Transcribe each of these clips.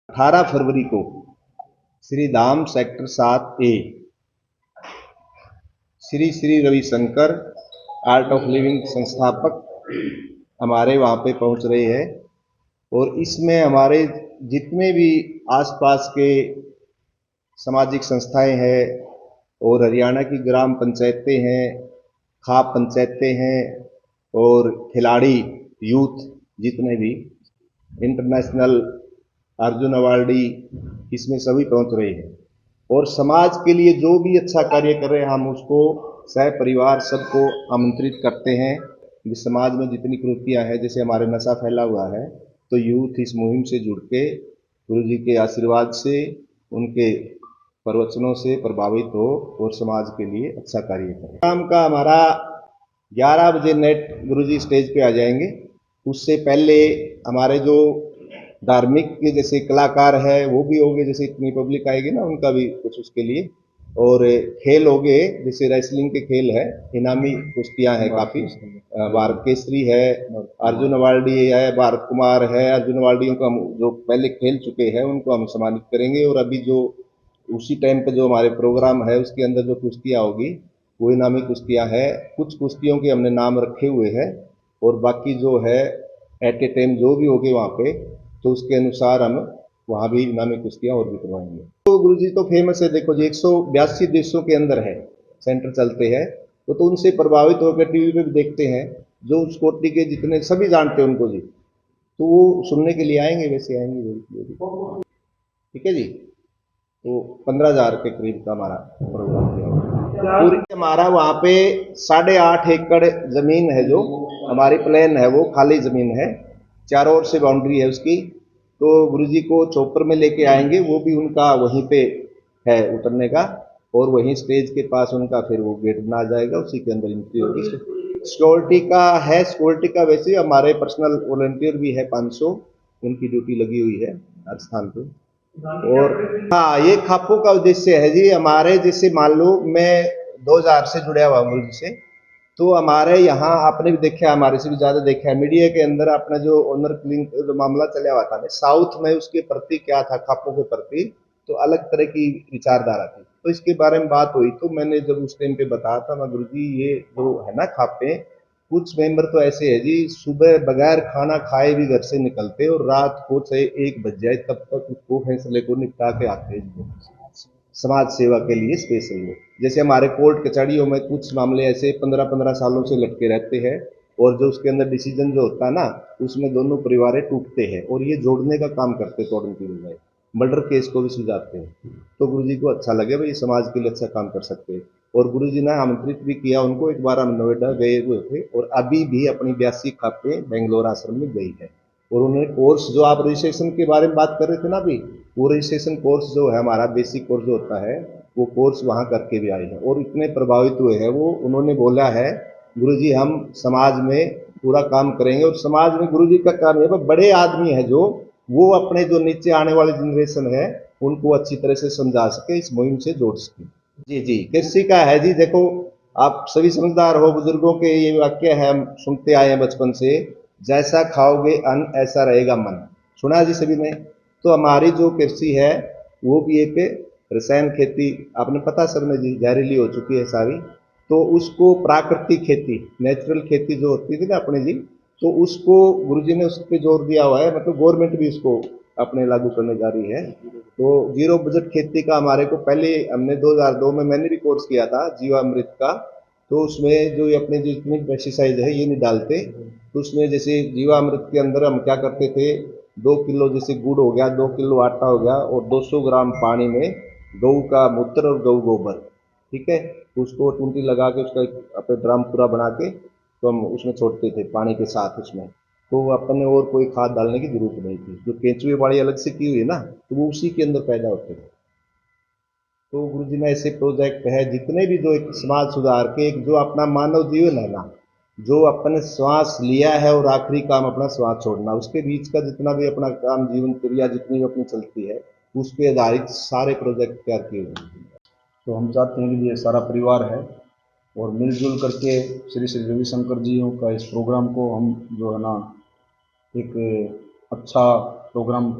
18 फरवरी को Shri Dham sector 7A Shri Shri Ravishankar Art of Living संस्थापक हमारे वहाँ पे पहुँच रहे हैं। और इसमें हमारे जितने भी आसपास के सामाजिक संस्थाएं हैं और हरियाणा की ग्राम पंचायतें हैं, खाप पंचायतें हैं और खिलाड़ी यूथ जितने भी इंटरनेशनल अर्जुन अवार्डी इसमें सभी पहुंच रहे हैं। और समाज के लिए जो भी अच्छा कार्य कर रहे हैं हम उसको सह परिवार सबको आमंत्रित करते हैं। इस समाज में जितनी कुरीतियां हैं, जैसे हमारे नशा फैला हुआ है, तो यूथ इस मुहिम से जुड़ के गुरु जी के आशीर्वाद से, उनके प्रवचनों से प्रभावित हो और समाज के लिए अच्छा कार्य करें। शाम का हमारा 11 बजे नेट गुरुजी स्टेज पे आ जाएंगे। उससे पहले हमारे जो धार्मिक के जैसे कलाकार है वो भी होंगे, जैसे इतनी पब्लिक आएगी ना उनका भी कुछ उसके लिए। और खेल हो गए, जैसे रेसलिंग के खेल है, इनामी कुश्तियां हैं काफी, भारत केसरी है, अर्जुन अवार्डी है, भारत कुमार है। अर्जुन अवार्डियों को हम जो पहले खेल चुके हैं उनको हम सम्मानित करेंगे। और अभी जो उसी टाइम पे जो हमारे प्रोग्राम है उसके अंदर जो कुश्तियाँ होगी वो इनामी कुश्तियाँ है। कुछ कुश्तियों के हमने नाम रखे हुए हैं और बाकी जो है एट ए टाइम जो भी होगी वहाँ पे, तो उसके अनुसार हम वहाँ भी इनामी कुश्तियाँ और भी करवाएंगे। तो गुरु जी तो फेमस है, देखो जी 182 देशों के अंदर है सेंटर चलते हैं। तो उनसे प्रभावित होकर टीवी पे भी देखते हैं, जो उस कोटि के जितने सभी जानते हैं उनको जी, तो वो सुनने के लिए आएंगे, वैसे आएंगे। ठीक है जी। तो 15,000 के करीब का हमारा प्रोग्राम किया। पूरी हमारा वहाँ पे 8.5 एकड़ जमीन है, जो हमारी प्लेन है वो खाली जमीन है, चारों ओर से बाउंड्री है उसकी। तो गुरुजी को चौपर में लेके आएंगे, वो भी उनका वहीं पे है उतरने का, और वहीं स्टेज के पास उनका फिर वो गेट बना जाएगा, उसी के अंदर एंट्री होगी। सिक्योरिटी का है, सिक्योरिटी का वैसे हमारे पर्सनल वॉलंटियर भी है 500, उनकी ड्यूटी लगी हुई है हर स्थान पे। और हाँ, ये खापों का उद्देश्य है जी, हमारे जैसे मान लो मैं 2000 से जुड़ा हुआ हूँ से, तो हमारे यहाँ आपने भी देखा, हमारे से भी ज्यादा देखा है मीडिया के अंदर, अपना जो ऑनर किलिंग जो मामला चला हुआ था साउथ में, उसके प्रति क्या था, खापों के प्रति तो अलग तरह की विचारधारा थी। तो इसके बारे में बात हुई, तो मैंने जब उस टाइम पे बताया था, मैं गुरु जी ये जो है ना खापे, कुछ मेंबर तो ऐसे है जी, सुबह बगैर खाना खाए भी घर से निकलते और रात को चाहे 1 बज जाए तब तक उसको फैसले को निपटा के आते हैं समाज सेवा के लिए स्पेशल में। जैसे हमारे कोर्ट कचहरियों में कुछ मामले ऐसे 15-15 सालों से लटके रहते हैं, और जो उसके अंदर डिसीजन जो होता है ना, उसमें दोनों परिवारें टूटते हैं, और ये जोड़ने का काम करते हैं, तोड़ने की बजाय मर्डर केस को भी सुलझाते हैं। तो गुरु जी को अच्छा लगे भाई समाज के लिए अच्छा काम कर सकते हैं, और गुरु जी ने आमंत्रित भी किया उनको। एक बार हम नोएडा गए हुए थे, और अभी भी अपनी 82 खापे बेंगलोर आश्रम में गई है। और उन्होंने कोर्स जो आप रजिस्ट्रेशन के बारे में बात कर रहे थे ना अभी, वो रजिस्ट्रेशन कोर्स जो है हमारा बेसिक कोर्स जो होता है, वो कोर्स वहाँ करके भी आए हैं, और इतने प्रभावित हुए हैं वो। उन्होंने बोला है गुरुजी हम समाज में पूरा काम करेंगे, और समाज में गुरुजी का काम है बड़े आदमी है जो, वो अपने जो नीचे आने वाली जनरेशन है उनको अच्छी तरह से समझा सके, इस मुहिम से जोड़ सके। जी जी, कृषि का है जी, देखो आप सभी समझदार हो, बुजुर्गों के ये वाक्य है, हम सुनते आए हैं बचपन से, जैसा खाओगे अन्न ऐसा रहेगा मन, सुना है जी सभी ने। तो हमारी जो कृषि है वो भी एक रसायन खेती, आपने पता सब में जी, जहरीली हो चुकी है सारी। तो उसको प्राकृतिक खेती, नेचुरल खेती जो होती थी ना अपने जी, तो उसको गुरुजी ने उस पर जोर दिया हुआ है, मतलब गवर्नमेंट भी उसको अपने लागू करने जा रही है। तो जीरो बजट खेती का हमारे को पहले, हमने 2002 में मैंने भी कोर्स किया था जीवामृत का, तो उसमें जो ये अपने जो इतने पेस्टिसाइड है ये नहीं डालते। तो उसमें जैसे जीवामृत के अंदर हम क्या करते थे, 2 किलो जैसे गुड़ हो गया, 2 किलो आटा हो गया, और 200 ग्राम पानी में गऊ का मूत्र और गऊ गोबर, ठीक है, उसको टूंटी लगा के उसका अपने ड्राम पूरा बना के, तो हम उसमें छोड़ते थे पानी के साथ उसमें। तो अपन ने और कोई खाद डालने की जरूरत नहीं थी, जो केंचुए बाड़ी अलग से की हुई है ना, तो वो उसी के अंदर पैदा होते थे। तो गुरु जी ने ऐसे प्रोजेक्ट है जितने भी, जो एक समाज सुधार के, एक जो अपना मानव जीवन है ना, जो अपने श्वास लिया है और आखिरी काम अपना श्वास छोड़ना, उसके बीच का जितना भी अपना काम, जीवन क्रिया जितनी भी अपनी चलती है, उस पर आधारित सारे प्रोजेक्ट तैयार किए हुए हैं। तो हम चाहते हैं कि ये सारा परिवार है और मिलजुल करके श्री श्री रविशंकर जी का इस प्रोग्राम को हम जो है ना एक अच्छा प्रोग्राम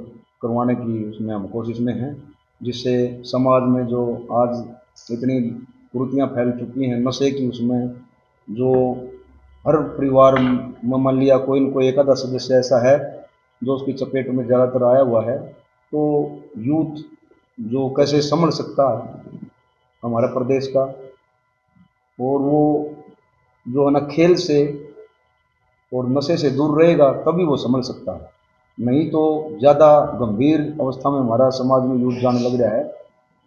करवाने की उसमें हम कोशिश में हैं, जिससे समाज में जो आज इतनी कुरीतियाँ फैल चुकी हैं नशे की, उसमें जो हर परिवार में मान लिया कोई न कोई एक आधा सदस्य ऐसा है जो उसकी चपेट में ज़्यादातर आया हुआ है, तो यूथ जो कैसे संभल सकता है हमारे प्रदेश का, और वो जो है ना खेल से और नशे से दूर रहेगा तभी वो संभल सकता है, नहीं तो ज़्यादा गंभीर अवस्था में हमारा समाज में यूथ जाने लग रहा है।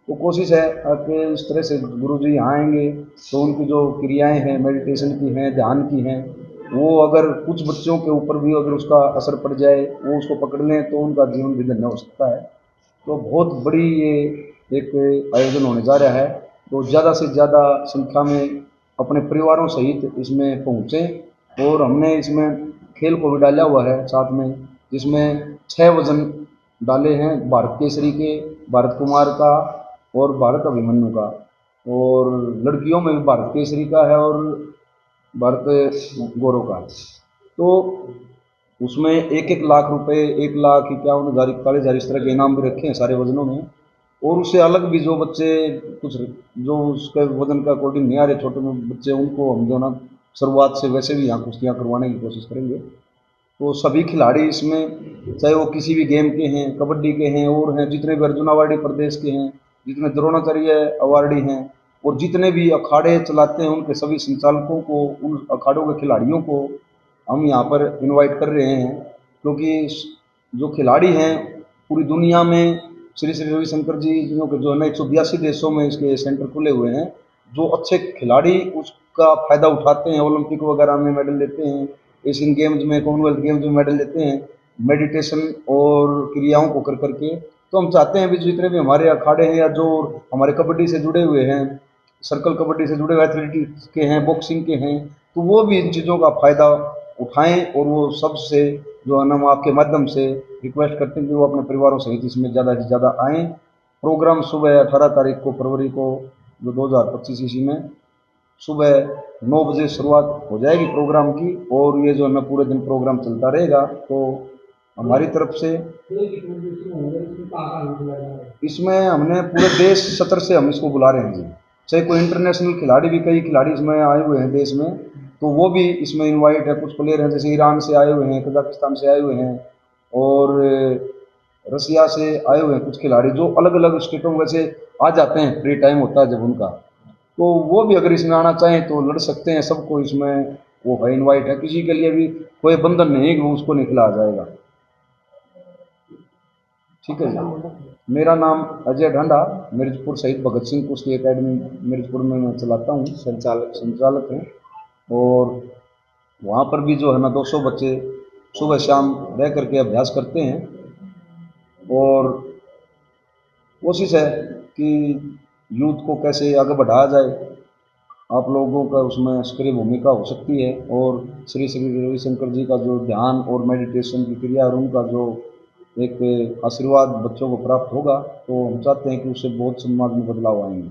तो कोशिश है कि इस तरह से गुरुजी यहाँ आएंगे तो उनकी जो क्रियाएं हैं मेडिटेशन की हैं, ध्यान की हैं, वो अगर कुछ बच्चों के ऊपर भी अगर उसका असर पड़ जाए, वो उसको पकड़ लें तो उनका जीवन भी धन्य हो सकता है। तो बहुत बड़ी ये एक आयोजन होने जा रहा है, तो ज़्यादा से ज़्यादा संख्या में अपने परिवारों सहित इसमें पहुँचें। और हमने इसमें खेल को भी डाला हुआ है साथ में, जिसमें 6 वजन डाले हैं, भारत केसरी के, भारत कुमार का और भारत अभिमन्यु का, और लड़कियों में भी भारत केसरी का है और भारत गौरव का। तो उसमें 1-1 लाख रुपए, 1,51,000, 41,000 इस तरह के इनाम भी रखे हैं सारे वजनों में। और उससे अलग भी जो बच्चे कुछ जो उसके वजन के अकॉर्डिंग नहीं आ रहे छोटे बच्चे, उनको हम जो ना शुरुआत से वैसे भी यहाँ कुश्तियाँ करवाने की कोशिश करेंगे। तो सभी खिलाड़ी इसमें, चाहे वो किसी भी गेम के हैं, कबड्डी के हैं और हैं, जितने भी अर्जुन अवार्डी प्रदेश के हैं, जितने द्रोणाचार्य अवार्डी हैं, और जितने भी अखाड़े चलाते हैं उनके सभी संचालकों को, उन अखाड़ों के खिलाड़ियों को हम यहाँ पर इनवाइट कर रहे हैं। क्योंकि जो खिलाड़ी हैं पूरी दुनिया में, श्री श्री रविशंकर जी जो है ना 182 देशों में इसके सेंटर खुले हुए हैं, जो अच्छे खिलाड़ी उसका फ़ायदा उठाते हैं, ओलंपिक वगैरह में मेडल लेते हैं, एशियन गेम्स में, कॉमनवेल्थ गेम्स में मेडल लेते हैं मेडिटेशन और क्रियाओं को कर करके। तो हम चाहते हैं भी जितने भी हमारे अखाड़े हैं या जो हमारे कबड्डी से जुड़े हुए हैं, सर्कल कबड्डी से जुड़े हुए एथलेटिक्स के हैं, बॉक्सिंग के हैं, तो वो भी इन चीज़ों का फ़ायदा उठाएं। और वो सबसे जो है ना हम आपके माध्यम से रिक्वेस्ट करते हैं कि वो अपने परिवारों सहित इसमें ज़्यादा से ज़्यादा आएँ। प्रोग्राम सुबह 18 तारीख को फरवरी को जो 2025 ईस्वी में सुबह 9 बजे शुरुआत हो जाएगी प्रोग्राम की, और ये जो है ना पूरे दिन प्रोग्राम चलता रहेगा। तो हमारी तरफ से इसमें हमने पूरे देश सत्र से हम इसको बुला रहे हैं जी, चाहे कोई इंटरनेशनल खिलाड़ी भी, कई खिलाड़ी इसमें आए हुए हैं देश में, तो वो भी इसमें इनवाइट है। कुछ प्लेयर हैं जैसे ईरान से आए हुए हैं, कजाकिस्तान से आए हुए हैं और रसिया से आए हुए हैं कुछ खिलाड़ी, जो अलग अलग स्टेटों में वैसे आ जाते हैं, फ्री टाइम होता है जब उनका, तो वो भी अगर इसमें आना चाहें तो लड़ सकते हैं। सबको इसमें वो है, इनवाइट है, किसी के लिए भी कोई बंधन नहीं है कि वो उसको निकला आ जाएगा। ठीक है जी। मेरा नाम अजय ढांडा, मिर्जपुर शहीद भगत सिंह कुश्ती एकेडमी मिर्जपुर में मैं चलाता हूँ, संचालक हूँ। और वहाँ पर भी जो है ना 200 बच्चे सुबह शाम रह करके अभ्यास करते हैं, और कोशिश है कि यूथ को कैसे आगे बढ़ाया जाए। आप लोगों का उसमें सक्रिय भूमिका हो सकती है, और श्री श्री रविशंकर जी का जो ध्यान और मेडिटेशन की क्रिया और उनका जो एक आशीर्वाद बच्चों को प्राप्त होगा, तो हम चाहते हैं कि उससे बहुत समाज में बदलाव आएंगे।